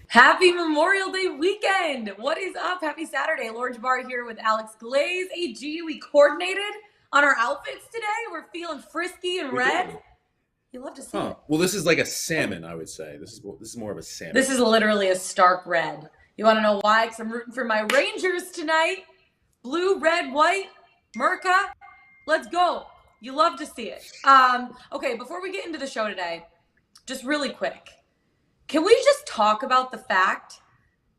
Happy Memorial Day weekend. What is up? Happy Saturday. Lauren Jabari here with Alex Glaze. AG, we coordinated on our outfits today. We're feeling frisky and We red. did. You love to see Huh. it. Well, this is like a salmon, I would say. This is more of a This salmon. is literally a stark red. You want to know why? Because I'm rooting for my Rangers tonight. Blue, red, white, Merca. Let's go. You love to see it. Okay, before we get into the show today, just really quick, can we just talk about the fact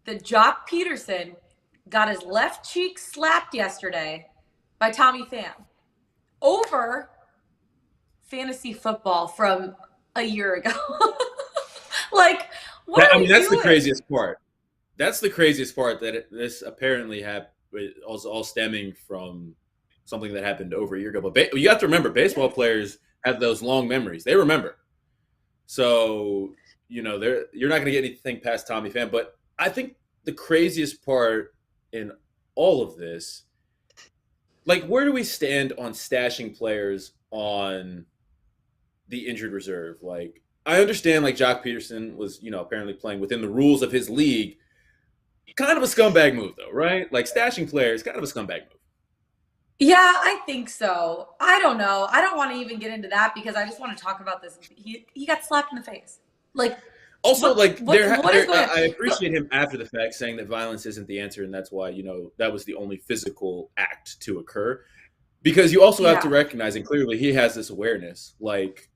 that Jock Peterson got his left cheek slapped yesterday by Tommy Pham over fantasy football from a year ago? Like, what That, are I mean, we that's the doing? craziest part. That's the craziest part this apparently happened, all stemming from something that happened over a year ago. But you have to remember, baseball Yes. players have those long memories. They remember. So, you're not going to get anything past Tommy Pham. But I think the craziest part in all of this, like, where do we stand on stashing players on the injured reserve? Like, I understand, like, Jock Peterson was, apparently playing within the rules of his league. Kind of a scumbag move, though, right? Like, stashing players, kind of a scumbag move. Yeah, I think so. I don't know. I don't want to even get into that because I just want to talk about this. He got slapped in the face. Like, Also, what like, what is going on? I So, appreciate him after the fact saying that violence isn't the answer, and that's why, that was the only physical act to occur. Because you also have to yeah. recognize, and clearly he has this awareness, like,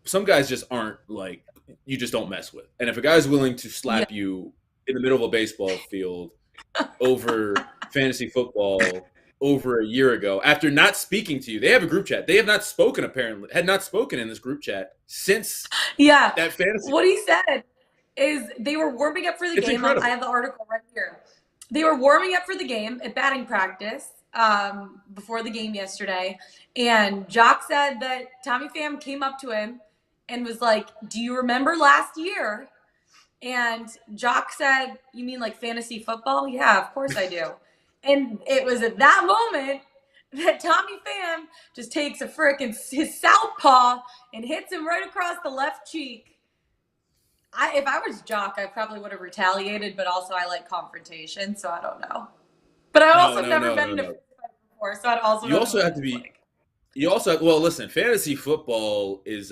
some guys just aren't, like, you just don't mess with. And if a guy's willing to Yeah. slap you in the middle of a baseball field over fantasy football over a year ago after not speaking to you. They have a group chat. They have not spoken, apparently, had not spoken in this group chat since Yeah. that fantasy. What he said is they were warming up for the It's game. I incredible. have the article right here. They were warming up for the game at batting practice before the game yesterday. And Jock said that Tommy Pham came up to him and was like, "Do you remember last year?" And Jock said, "You mean like fantasy football?" "Yeah, of course I do." And it was at that moment that Tommy Pham just takes a frickin' his southpaw and hits him right across the left cheek. If I was Jock, I probably would have retaliated, but also I like confrontation, so I don't know. But I No, also no, never no, been no, in a no. fist fight before, so I also You don't know also what have it to is be. like. You also well, listen. Fantasy football is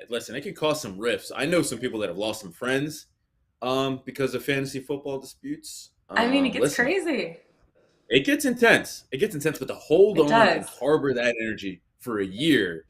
listen. It can cause some rifts. I know some people that have lost some friends because of fantasy football disputes. I mean, it gets Listen, crazy. it gets intense. It gets intense, but to hold It on does. and harbor that energy for a year,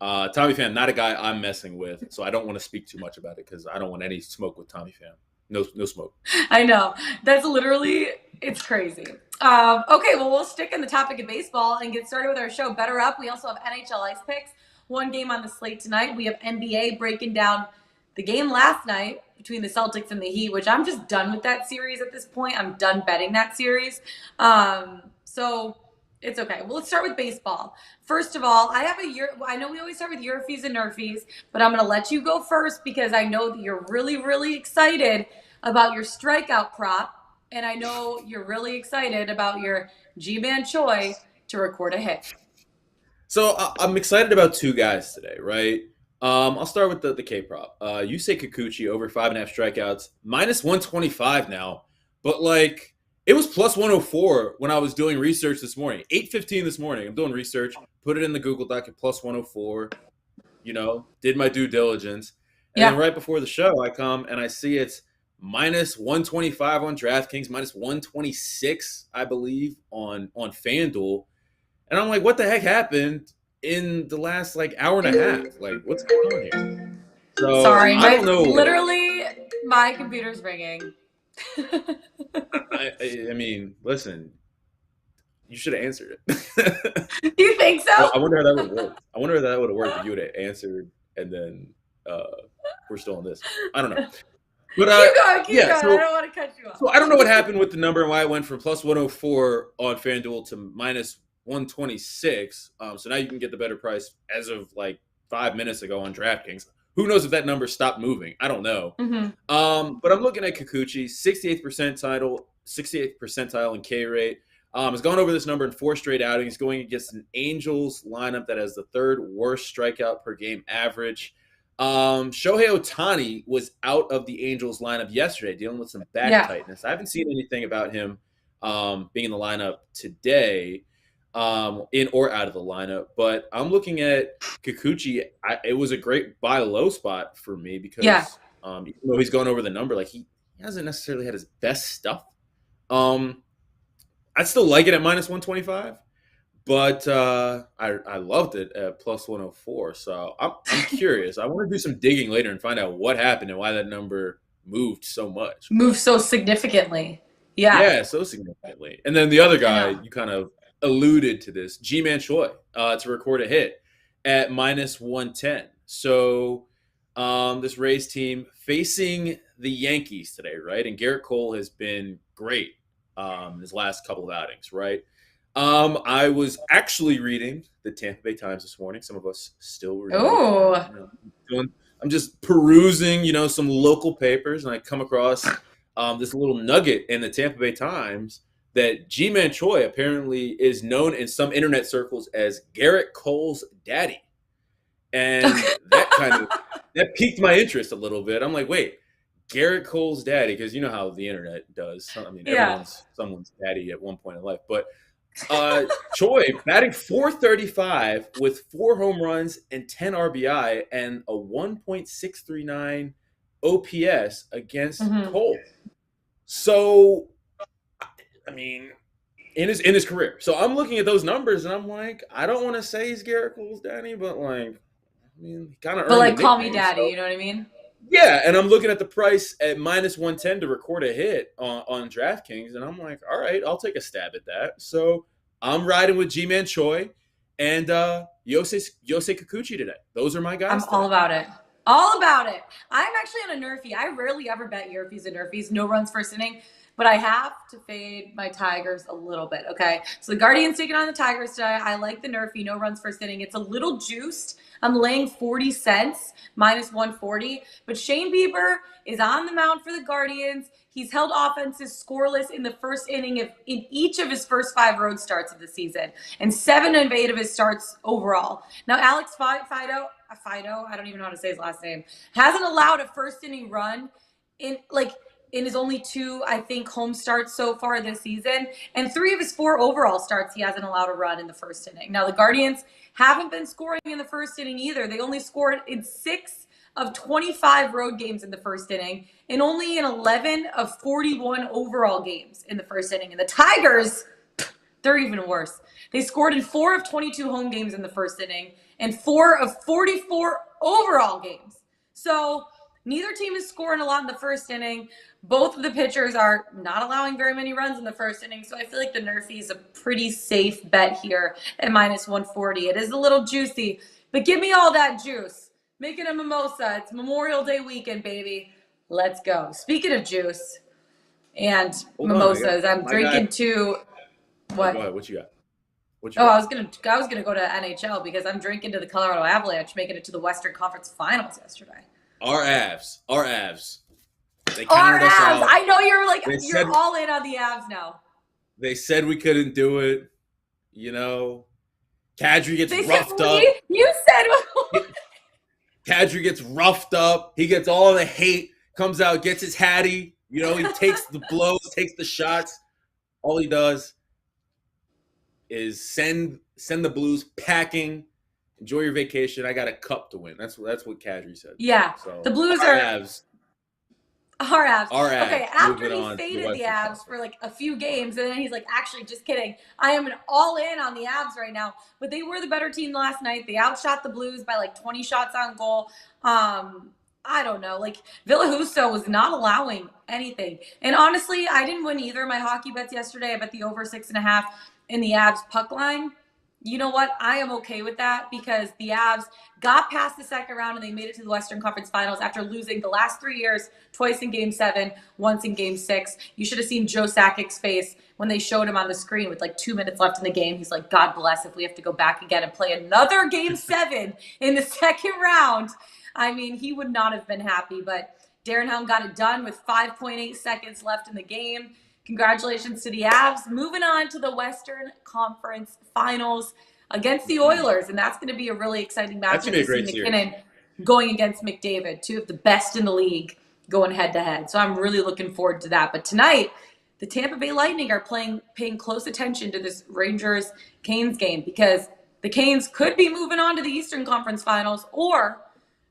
Tommy Pham, not a guy I'm messing with, so I don't want to speak too much about it because I don't want any smoke with Tommy Pham. No, no smoke. I know. That's literally, it's crazy. Okay, well, we'll stick in the topic of baseball and get started with our show. Better Up. We also have NHL Ice Picks. One game on the slate tonight. We have NBA breaking down the game last night between the Celtics and the Heat, which I'm just done with that series at this point. I'm done betting that series. So it's okay. Well, let's start with baseball. First of all, I have a year. I know we always start with Earfies and Nerfies, but I'm going to let you go first because I know that you're really, really excited about your strikeout prop, and I know you're really excited about your G-Man Choi to record a hit. So I'm excited about two guys today, right? I'll start with the K prop. You say Kikuchi over 5.5 strikeouts, minus 125 now, but like it was plus 104 when I was doing research this morning. 8:15 this morning. I'm doing research, put it in the Google Doc at plus 104. Did my due diligence, and then Yeah. right before the show, I come and I see it's minus 125 on DraftKings, minus 126, I believe, on FanDuel. And I'm like, what the heck happened in the last like hour and a half? Like, what's going on here? So Sorry, I my don't know. literally my computer's ringing. I mean, listen, you should have answered it. Do you think so? I wonder how that would have worked. I wonder how that would have worked if you would have answered and then we're still on this. I don't know. But Keep going, keep yeah, going. I so don't want to cut you off. so I don't know what happened with the number and why it went from plus 104 on FanDuel to minus 126. So now you can get the better price as of like 5 minutes ago on DraftKings. Who knows if that number stopped moving? I don't know. Mm-hmm. But I'm looking at Kikuchi, 68th percentile in K rate. Has gone over this number in 4 straight outings, going against an Angels lineup that has the 3rd worst strikeout per game average. Shohei Ohtani was out of the Angels lineup yesterday, dealing with some back Yeah. tightness. I haven't seen anything about him being in the lineup today, in or out of the lineup. But I'm looking at Kikuchi. It was a great buy low spot for me Yeah. because even though he's going over the number, like he hasn't necessarily had his best stuff. I still like it at minus 125. But I loved it at plus 104. So I'm curious. I want to do some digging later and find out what happened and why that number moved so much. Move so significantly. Yeah. Yeah, so significantly. And then the other guy, I know. you kind of alluded to this, G-Man Choi, to record a hit at minus 110. So this Rays team facing the Yankees today, right? And Garrett Cole has been great his last couple of outings, right? I was actually reading the Tampa Bay Times this morning. Some of us still read. Oh. I'm just perusing, some local papers, and I come across this little nugget in the Tampa Bay Times that G-Man Choi apparently is known in some internet circles as Garrett Cole's daddy, and that piqued my interest a little bit. I'm like, wait, Garrett Cole's daddy, because you know how the internet does. I mean, everyone's someone's daddy at one point in life, but. Choi batting .435 with 4 home runs and 10 RBI and a 1.639 OPS against Cole. So, I mean, in his career. So I'm looking at those numbers and I'm like, I don't want to say he's Garrett Cole's daddy, but like, I mean, he kind of. But like, call me daddy. So. You know what I mean? Yeah, and I'm looking at the price at minus 110 to record a hit on DraftKings, and I'm like, all right, I'll take a stab at that. So I'm riding with G-Man Choi and Yosei Kikuchi today. Those are my guys. I'm all about it. All about it. I'm actually on a nerfy. I rarely ever bet Yerfies and nerfies. No runs first inning. But I have to fade my Tigers a little bit, okay? So the Guardians taking on the Tigers today. I like the nerfy. No runs first inning. It's a little juiced. I'm laying 40 cents, minus 140. But Shane Bieber is on the mound for the Guardians. He's held offenses scoreless in the first inning in each of his first 5 road starts of the season. And 7 of 8 of his starts overall. Now, Alex Fido, I don't even know how to say his last name, hasn't allowed a first inning run in his only 2, I think, home starts so far this season. And 3 of his 4 overall starts, he hasn't allowed a run in the first inning. Now, the Guardians haven't been scoring in the first inning either. They only scored in 6 of 25 road games in the first inning and only in 11 of 41 overall games in the first inning. And the Tigers, they're even worse. They scored in 4 of 22 home games in the first inning and 4 of 44 overall games. So neither team is scoring a lot in the first inning. Both of the pitchers are not allowing very many runs in the first inning, so I feel like the nerfy is a pretty safe bet here at minus 140. It is a little juicy, but give me all that juice. Make it a mimosa. It's Memorial Day weekend, baby. Let's go. Speaking of juice and mimosas, I'm drinking to what? Go ahead. What you got? I was gonna go to NHL because I'm drinking to the Colorado Avalanche, making it to the Western Conference Finals yesterday. Our Avs. They counted us out. I know you're all in on the Avs now. They said we couldn't do it. Kadri gets roughed up. You said Kadri gets roughed up. He gets all the hate. Comes out, gets his hattie. He takes the blows, takes the shots. All he does is send the Blues packing. Enjoy your vacation. I got a cup to win. That's what Kadri said. Yeah, so, the Blues are Avs. Our Avs. Okay, after he faded the Avs for like a few games, and then he's like, actually, just kidding. I am all in on the Avs right now. But they were the better team last night. They outshot the Blues by like 20 shots on goal. I don't know. Like, Villahuso was not allowing anything. And honestly, I didn't win either of my hockey bets yesterday. I bet the over 6.5 in the Avs puck line. You know what? I am okay with that because the Avs got past the second round and they made it to the Western Conference Finals after losing the last 3 years, twice in Game 7, once in Game 6. You should have seen Joe Sakic's face when they showed him on the screen with like 2 minutes left in the game. He's like, God bless if we have to go back again and play another Game 7 in the second round. I mean, he would not have been happy, but Darren Helm got it done with 5.8 seconds left in the game. Congratulations to the Avs. Moving on to the Western Conference Finals against the Oilers, and that's going to be a really exciting matchup. That's going to be a great series. going against McDavid, two of the best in the league going head to head. So I'm really looking forward to that. But tonight, the Tampa Bay Lightning are paying close attention to this Rangers Canes game because the Canes could be moving on to the Eastern Conference Finals, or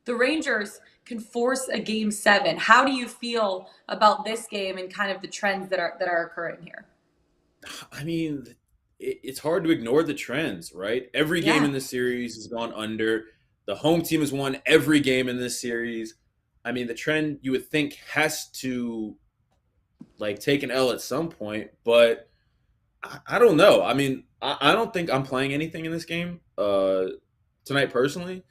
the Rangers can force a game 7. How do you feel about this game and kind of the trends that are occurring here? I mean, it's hard to ignore the trends, right? Every game Yeah. in this series has gone under. The home team has won every game in this series. I mean, the trend you would think has to like take an L at some point, but I don't know. I mean, I don't think I'm playing anything in this game tonight personally.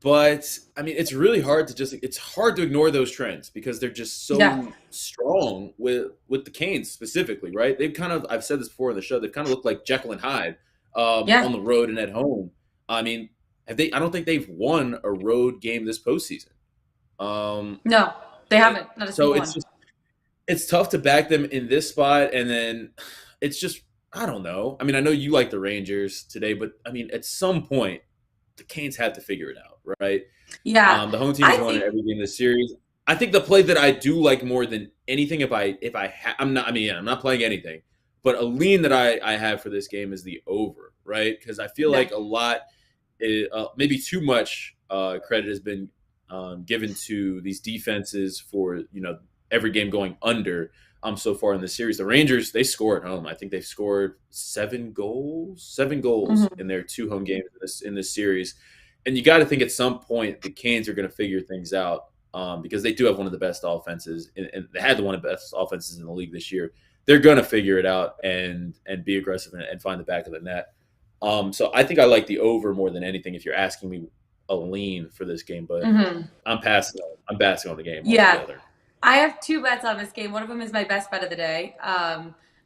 But I mean, it's really hard to it's hard to ignore those trends because they're just Yeah. so strong with the Canes specifically, right? They've kind of, I've said this before in the show, they've kind of looked like Jekyll and Hyde Yeah. on the road and at home. I mean, have they? I don't think they've won a road game this postseason. Um, No, they haven't. Not a so single it's one. just it's tough to back them in this spot, and then it's just I don't know. I mean, I know you like the Rangers today, but I mean, at some point, the Canes have to figure it out, right? Yeah. The home team I has won think every game in this series. I think the play that I do like more than anything, I'm not. I mean, yeah, I'm not playing anything, but a lean that I have for this game is the over, right? Because I feel yeah. like maybe too much credit has been given to these defenses for every game going under so far in the series. The Rangers, they score at home. I think they've scored 7 goals Mhm. in their 2 home games in this series. And you got to think at some point the Canes are going to figure things out because they do have one of the best offenses, and they had one of the best offenses in the league this year. They're going to figure it out and be aggressive and find the back of the net. So I think I like the over more than anything if you're asking me a lean for this game, but Mhm. I'm passing. I'm passing on the game Yeah. altogether. I have 2 bets on this game. One of them is my best bet of the day.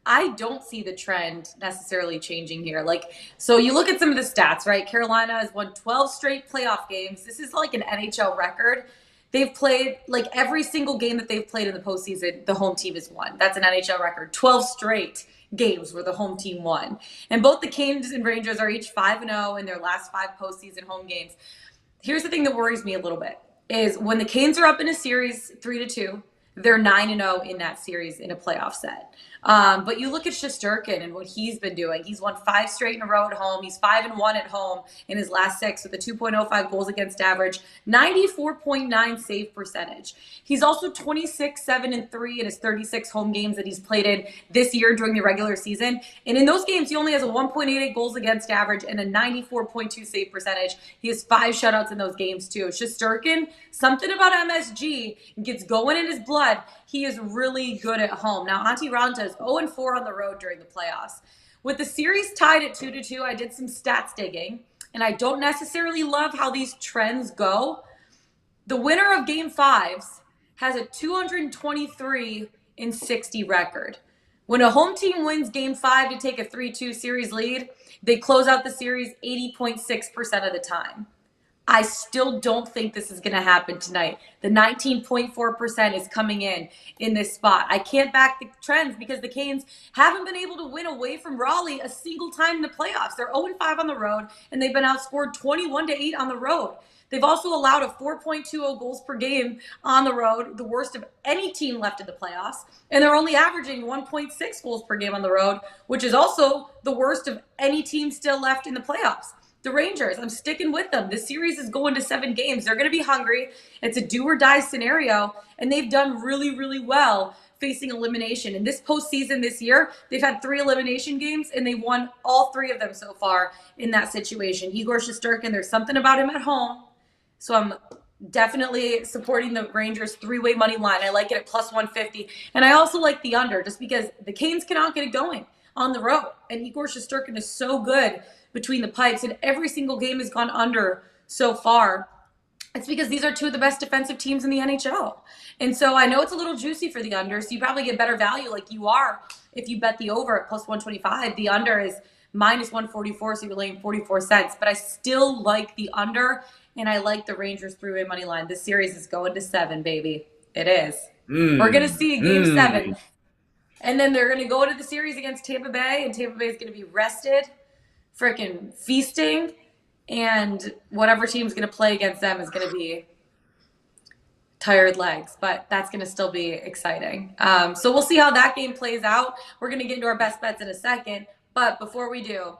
I don't see the trend necessarily changing here. Like, so you look at some of the stats, right? Carolina has won 12 straight playoff games. This is like an NHL record. They've played like every single game that they've played in the postseason, the home team has won. That's an NHL record. 12 straight games where the home team won. And both the Canes and Rangers are each 5-0 in their last 5 postseason home games. Here's the thing that worries me a little bit is when the Canes are up in a series 3-2, they're 9-0 in that series in a playoff set. But you look at Shesterkin and what he's been doing. He's won 5 straight in a row at home. He's 5-1 at home in his last 6 with a 2.05 goals against average, 94.9 save percentage. He's also 26-7-3 in his 36 home games that he's played in this year during the regular season. And in those games, he only has a 1.88 goals against average and a 94.2 save percentage. He has 5 shutouts in those games too. Shesterkin, something about MSG gets going in his blood. He is really good at home. Now, Antti Raanta is 0-4 on the road during the playoffs. With the series tied at 2-2, I did some stats digging, and I don't necessarily love how these trends go. The winner of Game 5s has a 223-60 record. When a home team wins Game 5 to take a 3-2 series lead, they close out the series 80.6% of the time. I still don't think this is going to happen tonight. The 19.4% is coming in this spot. I can't back the trends because the Canes haven't been able to win away from Raleigh a single time in the playoffs. They're 0-5 on the road, and they've been outscored 21-8 on the road. They've also allowed a 4.20 goals per game on the road, the worst of any team left in the playoffs. And they're only averaging 1.6 goals per game on the road, which is also the worst of any team still left in the playoffs. The Rangers, I'm sticking with them. The series is going to 7 games. They're going to be hungry. It's a do or die scenario, and they've done really, really well facing elimination. In this postseason this year, they've had 3 elimination games, and they've won all 3 of them so far in that situation. Igor Shesterkin, there's something about him at home. So I'm definitely supporting the Rangers 3-way money line. I like it at plus 150. And I also like the under just because the Canes cannot get it going on the road. And Igor Shesterkin is so good between the pipes, and every single game has gone under so far. It's because these are 2 of the best defensive teams in the NHL. And so I know it's a little juicy for the under, so you probably get better value like you are if you bet the over at plus 125. The under is minus 144, so you're laying 44 cents. But I still like the under, and I like the Rangers 3-way money line. This series is going to 7, baby. It is. We're going to see a game 7. And then they're going to go into the series against Tampa Bay, and Tampa Bay is going to be rested, freaking feasting. and whatever team's going to play against them is going to be tired legs, but that's going to still be exciting. So we'll see how that game plays out. We're going to get into our best bets in a second, but before we do,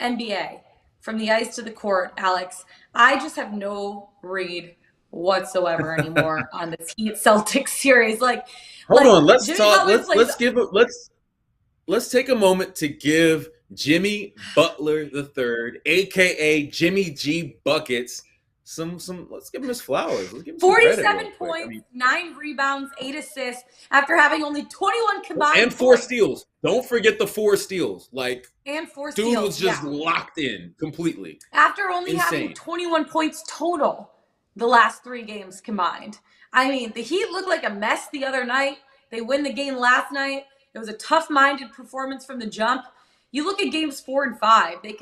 NBA, from the ice to the court, Alex, I just have no read whatsoever anymore on this Heat Celtics series. Hold on, let's Jimmy talk. Butler plays. Let's take a moment to give Jimmy Butler III, aka Jimmy G Buckets, some. Let's give him his flowers. Let's give him some credit 47 points, 9 rebounds, 8 assists after having only 21 combined and 4 points. steals. Don't forget the 4 steals. And 4 dude steals. was just locked in completely. After only having 21 points total the last 3 games combined. I mean, the Heat looked like a mess the other night. They win the game last night. It was a tough-minded performance from the jump. You look at games 4 and 5. They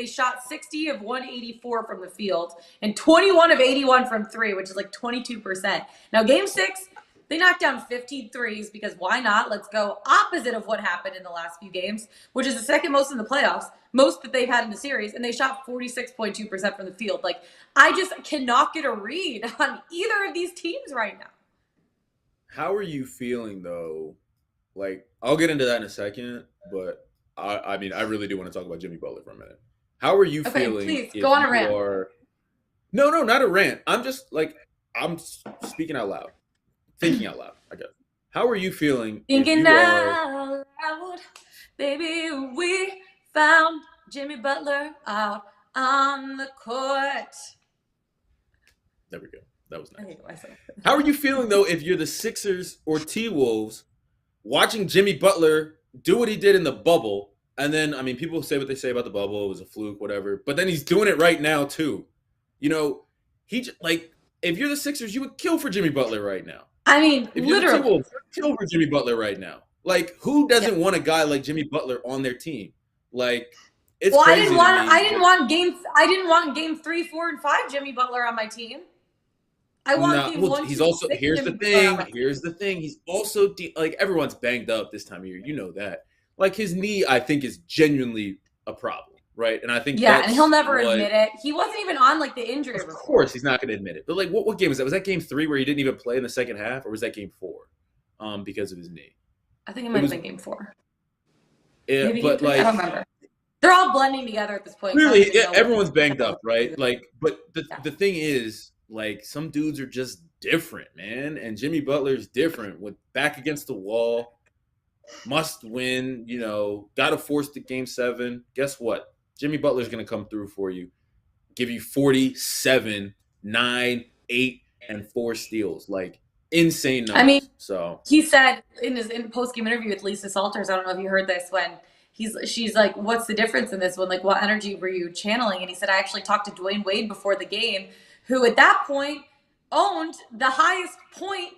shot 60 of 184 from the field and 21 of 81 from 3, which is like 22%. Now, game 6, they knocked down 15 threes because why not? Let's go opposite of what happened in the last few games, which is the second most in the playoffs, most that they've had in the series, and they shot 46.2% from the field. I just cannot get a read on either of these teams right now. How are you feeling, though? I'll get into that in a second, but I mean, I really do want to talk about Jimmy Butler for a minute. How are you feeling? Please, go on a rant. No, not a rant. I'm just, I'm speaking out loud. Thinking out loud, I guess. How are you feeling? Thinking out loud, baby, we found Jimmy Butler out on the court. There we go. That was nice. How are you feeling, though, if you're the Sixers or T-Wolves watching Jimmy Butler do what he did in the bubble, and then, I mean, people say what they say about the bubble, it was a fluke, whatever, but then he's doing it right now, too. If you're the Sixers, you would kill for Jimmy Butler right now. I mean, if you're literally. The T-Wolves, kill for Jimmy Butler right now. Who doesn't want a guy like Jimmy Butler on their team? It's crazy. I didn't want game 3, 4, and 5 Jimmy Butler on my team. I want game 1. He's also here's the thing. He's also everyone's banged up this time of year. You know that. His knee, I think, is genuinely a problem, right? And I think and he'll never admit it. He wasn't even on the injury report. Of course, he's not going to admit it. But what game was that? Was that game 3 where he didn't even play in the second half, or was that game 4? Because of his knee. I think it might have been game 4. Yeah, maybe but I don't remember. They're all blending together at this point. Clearly, everyone's banged up, right? But the thing is, some dudes are just different, man. And Jimmy Butler's different. With back against the wall, must win. Got to force the game 7. Guess what? Jimmy Butler's going to come through for you, give you 47, 9, 8, and 4 steals. Insane numbers. I mean, so he said in his post-game interview with Lisa Salters, I don't know if you heard this, when she's like, what's the difference in this one? What energy were you channeling? And he said, I actually talked to Dwayne Wade before the game, who at that point owned the highest point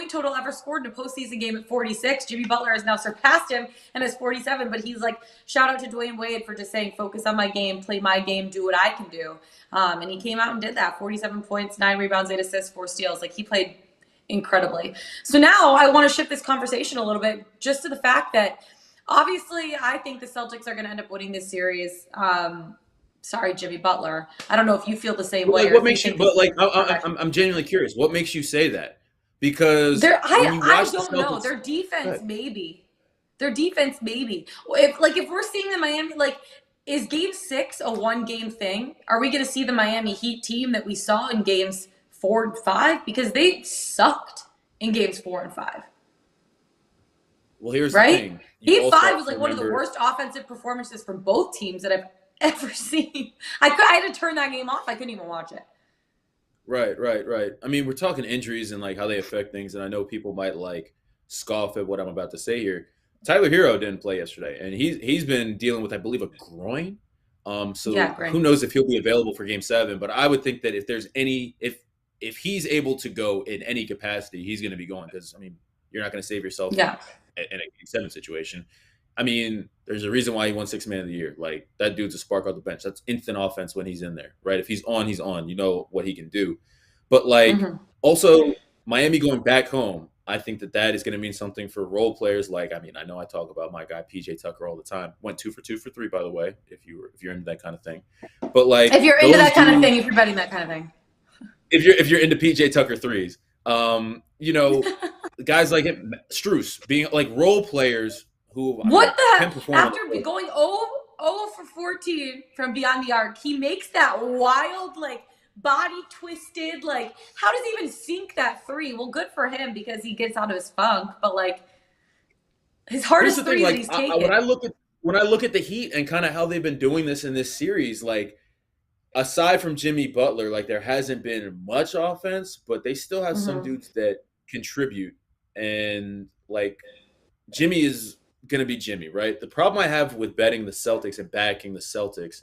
total ever scored in a postseason game at 46. Jimmy Butler has now surpassed him and has 47, but he's shout out to Dwayne Wade for just saying, focus on my game, play my game, do what I can do. And he came out and did that. 47 points, 9 rebounds, 8 assists, 4 steals. He played incredibly. So now I want to shift this conversation a little bit just to the fact that obviously I think the Celtics are going to end up winning this series. Sorry, Jimmy Butler. I don't know if you feel the same way. What makes you? But I'm genuinely curious. What makes you say that? Because I don't know. Their defense, maybe. If we're seeing the Miami, is Game 6 a one-game thing? Are we going to see the Miami Heat team that we saw in games 4 and 5? Because they sucked in games 4 and 5. Well, here's the thing. Game 5 was one of the worst offensive performances from both teams that I've ever seen. I had to turn that game off. I couldn't even watch it. Right. I mean, we're talking injuries and how they affect things, and I know people might scoff at what I'm about to say here. Tyler Hero didn't play yesterday, and he's been dealing with, I believe, a groin. Who knows if he'll be available for Game 7? But I would think that if there's if he's able to go in any capacity, he's going to be going, because you're not going to save yourself in a Game 7 situation. There's a reason why he won 6th Man of the Year. That dude's a spark off the bench. That's instant offense when he's in there, right? If he's on, he's on. You know what he can do. But also Miami going back home, I think that is going to mean something for role players. Like, I mean, I know I talk about my guy PJ Tucker all the time. Went 2 for 2 for 3, by the way. If you're into that kind of thing, but like If you're into those that kind of dudes, thing, if you're betting that kind of thing. if you're into PJ Tucker threes, you know, guys like him, Struess, being like role players who What can the? perform on After the court. going 0 for 14 from beyond the arc, he makes that wild, like, body twisted, like, how does he even sink that three? Well, good for him because he gets out of his funk, but like his Here's the hardest thing, threes that like he's taken. when I look at the Heat and kind of how they've been doing this in this series, like aside from Jimmy Butler, like there hasn't been much offense, but they still have some Mm-hmm. dudes that contribute. And like Jimmy is gonna be Jimmy, right? The problem I have with betting the Celtics and backing the Celtics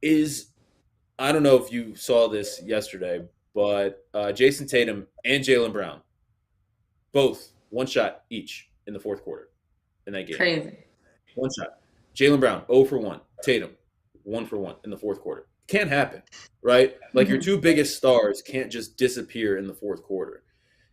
is I don't know if you saw this yesterday, but Jason Tatum and Jaylen Brown both one shot each in the fourth quarter in that game. Crazy. One shot. Jaylen Brown, 0 for 1. Tatum, 1 for 1 in the fourth quarter. Can't happen, right? Like your Mm-hmm. two biggest stars can't just disappear in the fourth quarter.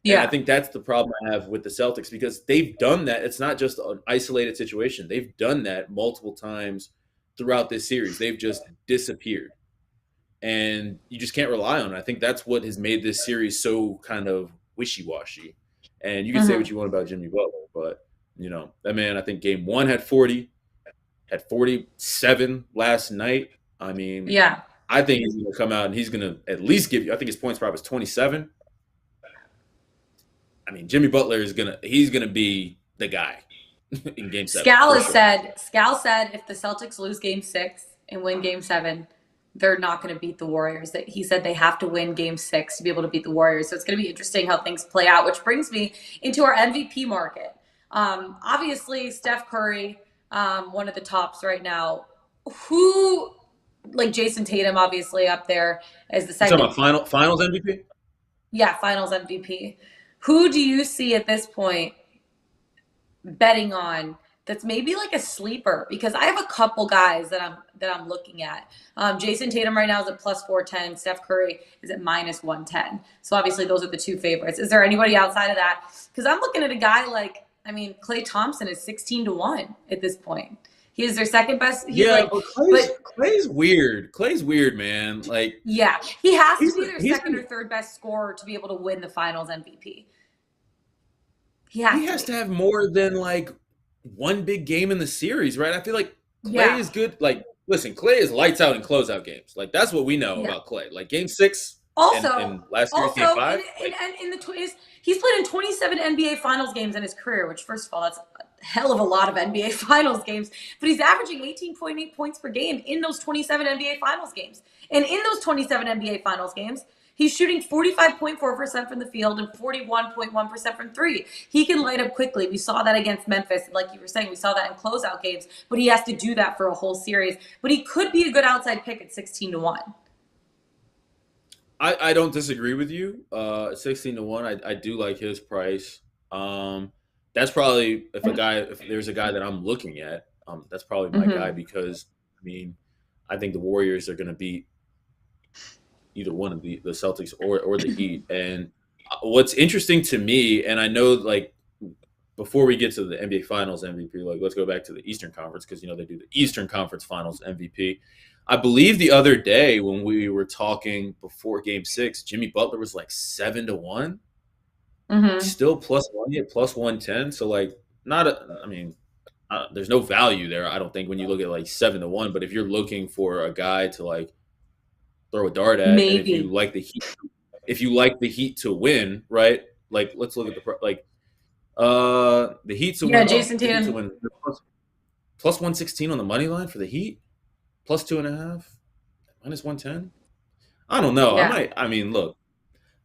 And I Yeah. think that's the problem I have with the Celtics because they've done that. It's not just an isolated situation. They've done that multiple times throughout this series. They've just disappeared. And you just can't rely on it. I think that's what has made this series so kind of wishy-washy. And you can say Mm-hmm. what you want about Jimmy Butler, but you know, that man, I think game 1 had 40, had 47 last night. I mean, Yeah. I think he's going to come out and he's going to at least give you. I think his points prop is 27. I mean, Jimmy Butler is he's gonna be the guy in Game 7 for sure. Scal said if the Celtics lose Game 6 and win Game 7, they're not going to beat the Warriors. That he said they have to win Game 6 to be able to beat the Warriors. So it's going to be interesting how things play out. Which brings me into our MVP market. Obviously, Steph Curry, one of the tops right now. Who, like Jason Tatum, obviously up there as the You talking second. about finals MVP? Yeah, Finals MVP. Who do you see at this point betting on that's maybe like a sleeper? Because I have a couple guys that I'm looking at. Jason Tatum right now is at plus 410. Steph Curry is at minus 110. So obviously those are the two favorites. Is there anybody outside of that? Because I'm looking at a guy like, I mean, Klay Thompson is 16-1 at this point. He is their second best. He's Yeah, like, but but Clay's weird. Clay's weird, man. Like yeah, he has to he's be their he's second or third best scorer to be able to win the Finals MVP. He has he to has to be. have more than like one big game in the series, right? I feel like Clay Yeah. is good. Like, listen, Clay is lights out in closeout games. Like that's what we know Yeah. about Clay. Like Game 6 and Also, last year's Game also 5. in the he's played in 27 NBA Finals games in his career, which first of all, that's a hell of a lot of NBA Finals games. But he's averaging 18.8 points per game in those 27 NBA Finals games, and in those 27 NBA Finals games, he's shooting 45.4% from the field and 41.1% from three. He can light up quickly. We saw that against Memphis. Like you were saying, we saw that in closeout games, but he has to do that for a whole series. But he could be a good outside pick at 16-1. I don't disagree with you. 16-1. I do like his price. That's probably if there's a guy that I'm looking at, that's probably my guy Mm-hmm. because I mean, I think the Warriors are going to beat either one of the Celtics or the Heat. And what's interesting to me, and I know like before we get to the NBA Finals MVP, like let's go back to the Eastern Conference because you know they do the Eastern Conference Finals MVP. I believe the other day when we were talking before Game 6, Jimmy Butler was like 7-1, Mm-hmm. still plus one, yet plus 110. So like not a, I mean, there's no value there. I don't think when you look at like 7-1. But if you're looking for a guy to like throw a dart at, and Maybe. if you like the Heat to win, right? Like let's look at the Heat to Yeah, win. Jason The Heat to Tatum. win plus 116 on the money line for the Heat, plus 2.5, minus 110. I don't know. Yeah. I mean, look,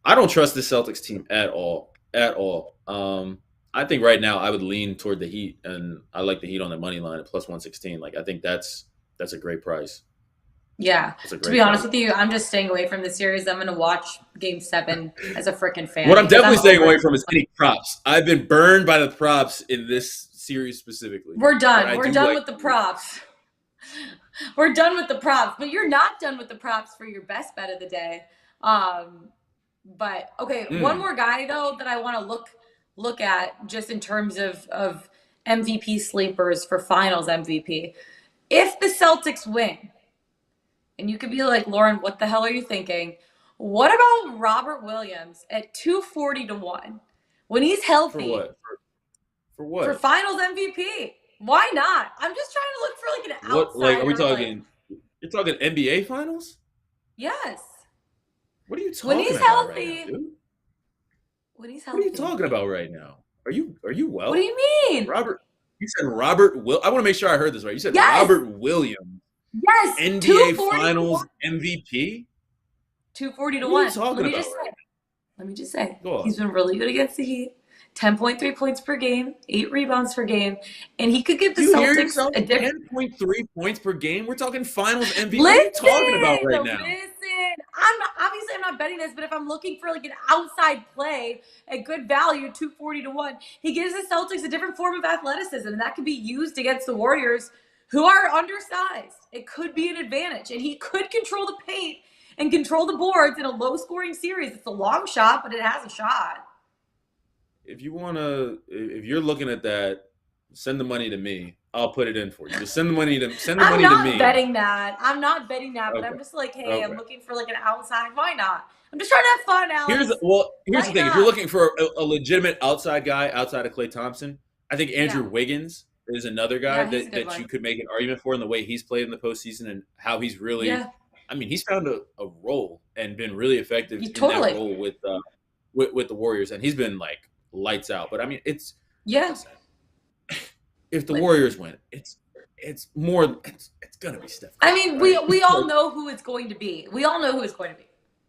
I don't trust the Celtics team at all. At all. I think right now I would lean toward the Heat, and I like the Heat on the money line at plus 116. Like I think that's a great price. Yeah. That's a To be great honest price. with you, I'm just staying away from the series. I'm going to watch Game 7 as a freaking fan What I'm because definitely I'm staying over away it. from is any props. I've been burned by the props in this series specifically. We're But done. I We're do done like with the props. We're done with the props, but you're not done with the props for your best bet of the day. But okay, one Mm, more guy though that I want to look at just in terms of MVP sleepers for finals MVP. If the Celtics win, and you could be like, Lauren, what the hell are you thinking? What about Robert Williams at 240 to 1? When he's For healthy, what? For for what? finals MVP. Why not? I'm just trying to look for like an What? Like, are we outsider. talking? You're talking NBA finals? Yes. What are you When talking he's about right now, healthy. dude? When he's What are you healthy. talking about right now? Are you What do well? you mean? Robert, you said Robert Will. I want to make sure I heard this right. You said Yes. Robert Williams, Yes. NBA 240 Finals MVP. 240 to What are you 1. talking about right Let me just say, now? Go he's on. been really good against the Heat. 10.3 points per game, 8 rebounds per game, and he could give the Do you hear Celtics yourself? a different. 10.3 points per game. We're talking Finals MVP. What are you talking about right Listen. now? I'm not betting this, but if I'm looking for like an outside play at good value, 240 to 1, he gives the Celtics a different form of athleticism, and that could be used against the Warriors, who are undersized. It could be an advantage, and he could control the paint and control the boards in a low-scoring series. It's a long shot, but it has a shot. If you're looking at that, send the money to me. I'll put it in for you. Just send the money to me. I'm not betting that. But Okay. I'm just like, hey, I'm Okay. looking for like an outside. Why not? I'm just trying to have fun, Alex. Here's the Lighten thing. If you're up. looking for a legitimate outside guy outside of Klay Thompson, I think Andrew Yeah. Wiggins is another guy Yeah, he's a good that you one. could make an argument for in the way he's played in the postseason and how he's really. Yeah, I mean, he's found a role and been really effective in that totally. role with the Warriors, and he's been like lights out. But I mean, Yeah. listen, if the Warriors win, it's gonna be Steph Curry. I mean, Right? we all know who it's going to be. We all know who it's going to be.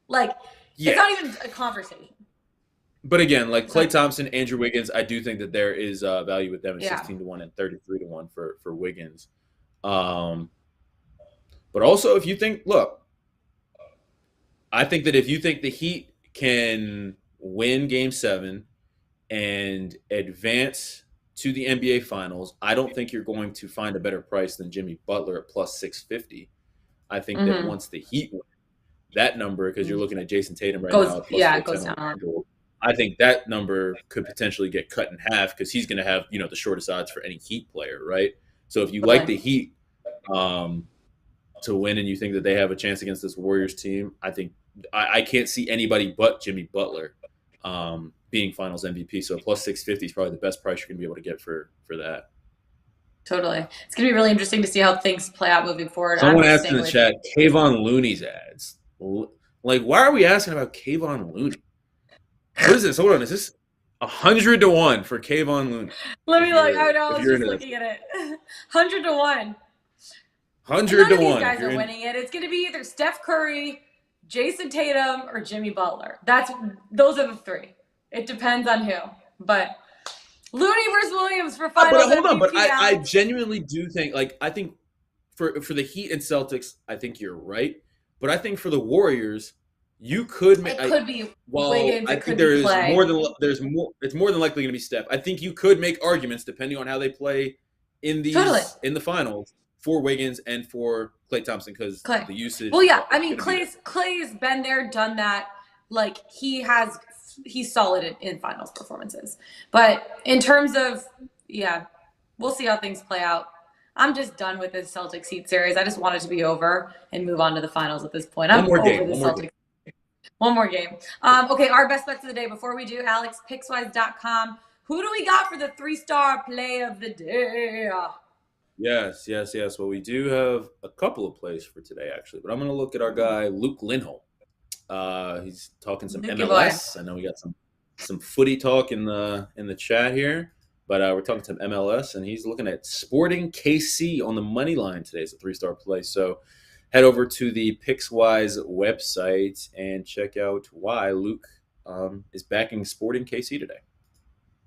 Like, Yeah. it's not even a conversation. But again, like Klay Thompson, Andrew Wiggins, I do think that there is value with them at 16 to 1 and 33 to 1 for Wiggins. But also, if you think, look, I think that if you think the Heat can win Game 7 and advance to the NBA Finals, I don't think you're going to find a better price than Jimmy Butler at plus 650. I think that once the Heat win, that number, because you're looking at Jason Tatum right now, plus it goes down. I think that number could potentially get cut in half because he's going to have, the shortest odds for any Heat player, right? So if you like the Heat to win and you think that they have a chance against this Warriors team, I think I can't see anybody but Jimmy Butler being Finals MVP. So plus 650 is probably the best price you're going to be able to get for that. Totally. It's going to be really interesting to see how things play out moving forward. Someone asked in the chat, Kayvon Looney's ads. Like, why are we asking about Kayvon Looney? What is this? Hold on. Is this 100 to 1 for Kayvon Looney? Let me look. I know. I was just looking at it. 100 to 1. 100 to 1. These guys are winning it. It's going to be either Steph Curry, Jason Tatum, or Jimmy Butler. Those are the three. It depends on who. But Looney versus Williams for finals MVP. Hold on. But I genuinely do think, like, I think for the Heat and Celtics, I think you're right. But I think for the Warriors, you could make. It could be Wiggins. I think there is more than It's more than likely going to be Steph. I think you could make arguments depending on how they play in in the finals for Wiggins and for Klay Thompson because the usage. Well, yeah, I mean Clay's been there, done that. Like he's solid in finals performances. But in terms of we'll see how things play out. I'm just done with this Celtics Heat series. I just want it to be over and move on to the finals at this point. I'm over the Celtics. One more game. Okay, our best bets of the day. Before we do, Alex, Pickswise.com. Who do we got for the 3-star play of the day? Yes. Well, we do have a couple of plays for today, actually. But I'm going to look at our guy, Luke Lindholm. He's talking some MLS. I know we got some footy talk in the chat here. But we're talking some MLS, and he's looking at Sporting KC on the money line today. It's a 3-star play. So head over to the Pickswise website and check out why Luke is backing Sporting KC today.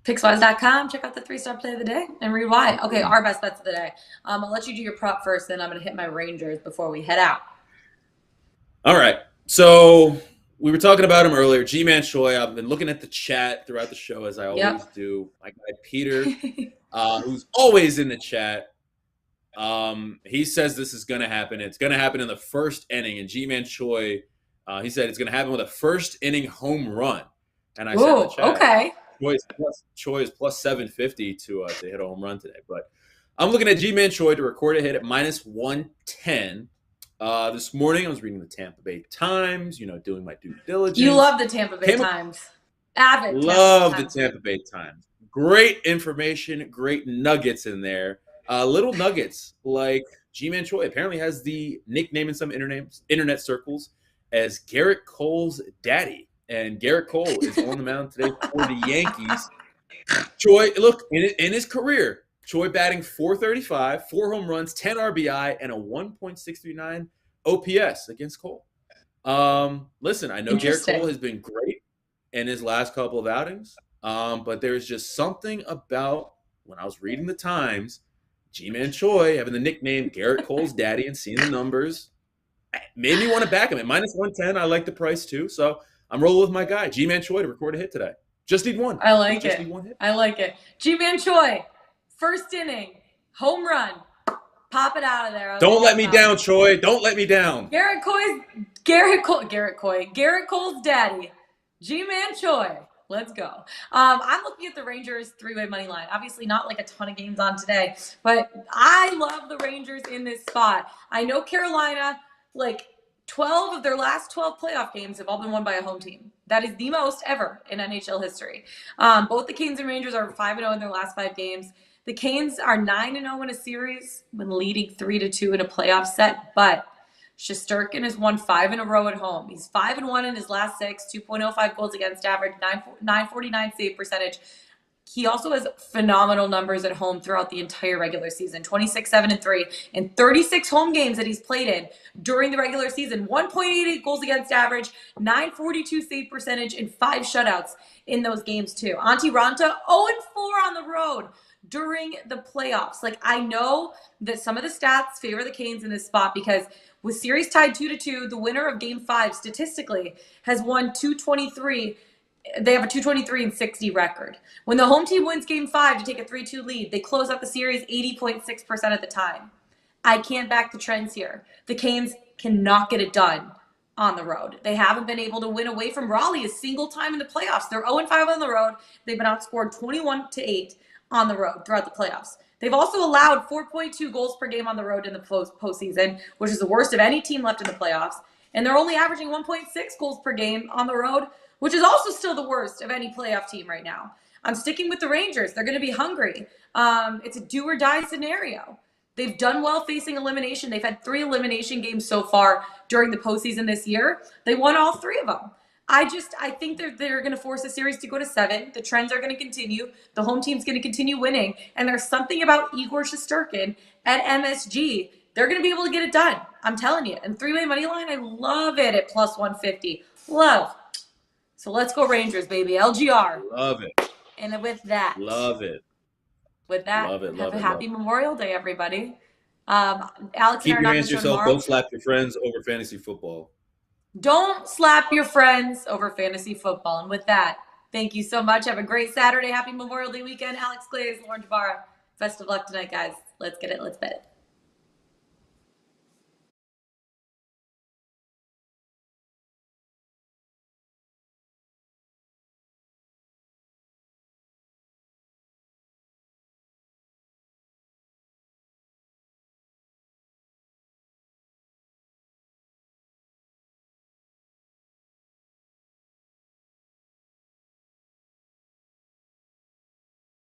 Pickswise.com. Check out the 3-star play of the day and read why. Okay, our best bets of the day. I'll let you do your prop first, then I'm going to hit my Rangers before we head out. All right. So we were talking about him earlier. G-Man Choi. I've been looking at the chat throughout the show, as I always do. My guy Peter, who's always in the chat. He says this is going to happen. It's going to happen in the first inning. And G-Man Choi, he said it's going to happen with a first inning home run. And I said in the chat, okay. Choi is plus 750 to hit a home run today. But I'm looking at G-Man Choi to record a hit at minus 110. This morning I was reading the Tampa Bay Times, doing my due diligence. You love the Tampa Bay Times. Avid. Love the Tampa Bay Times. Great information, great nuggets in there. Little nuggets like G-Man Choi apparently has the nickname in some internet circles as Garrett Cole's daddy. And Garrett Cole is on the mound today for the Yankees. Choi, look, in his career, Choi batting .435, 4 home runs, 10 RBI, and a 1.639 OPS against Cole. Listen, I know Garrett Cole has been great in his last couple of outings, but there's just something about when I was reading the Times, G-Man Choi having the nickname Garrett Cole's daddy and seeing the numbers made me want to back him at minus 110. I like the price too, so I'm rolling with my guy, G-Man Choi, to record a hit today. Just need one. I like it. Need one hit. I like it. G-Man Choi, first inning, home run. Pop it out of there. Don't let me down, Choi. Don't let me down. Garrett Cole's daddy, G-Man Choi. Let's go. I'm looking at the Rangers three-way money line. Obviously not like a ton of games on today, but I love the Rangers in this spot. I know Carolina, 12 of their last 12 playoff games have all been won by a home team. That is the most ever in NHL history. Both the Canes and Rangers are 5-0 in their last 5 games. The Canes are 9-0 in a series when leading 3-2 in a playoff set, but Shesterkin has won 5 in a row at home. He's 5-1 in his last 6, 2.05 goals against average, 949 save percentage. He also has phenomenal numbers at home throughout the entire regular season. 26-7-3 in 36 home games that he's played in during the regular season. 1.88 goals against average, 942 save percentage, and 5 shutouts in those games too. Antti Ranta, 0-4 on the road during the playoffs. I know that some of the stats favor the Canes in this spot because with series tied 2-2, the winner of Game 5 statistically has won 223. They have a 223-60 record. When the home team wins Game 5 to take a 3-2 lead, they close out the series 80.6% of the time. I can't back the trends here. The Canes cannot get it done on the road. They haven't been able to win away from Raleigh a single time in the playoffs. They're 0-5 on the road. They've been outscored 21-8 on the road throughout the playoffs. They've also allowed 4.2 goals per game on the road in the postseason, which is the worst of any team left in the playoffs. And they're only averaging 1.6 goals per game on the road, which is also still the worst of any playoff team right now. I'm sticking with the Rangers. They're going to be hungry. It's a do-or-die scenario. They've done well facing elimination. They've had 3 elimination games so far during the postseason this year. They won all 3 of them. I think they're going to force the series to go to 7. The trends are going to continue. The home team's going to continue winning. And there's something about Igor Shesterkin at MSG. They're going to be able to get it done. I'm telling you. And three-way money line, I love it at plus 150. Love. So let's go Rangers, baby. LGR. Love it. And with that. Love it. With that, have a happy Memorial Day, everybody. Alex, keep your hands to yourself. Don't slap your friends over fantasy football. Don't slap your friends over fantasy football. And with that, thank you so much. Have a great Saturday. Happy Memorial Day weekend. Alex Glaze, Lauren Javara. Best of luck tonight, guys. Let's get it. Let's bet it.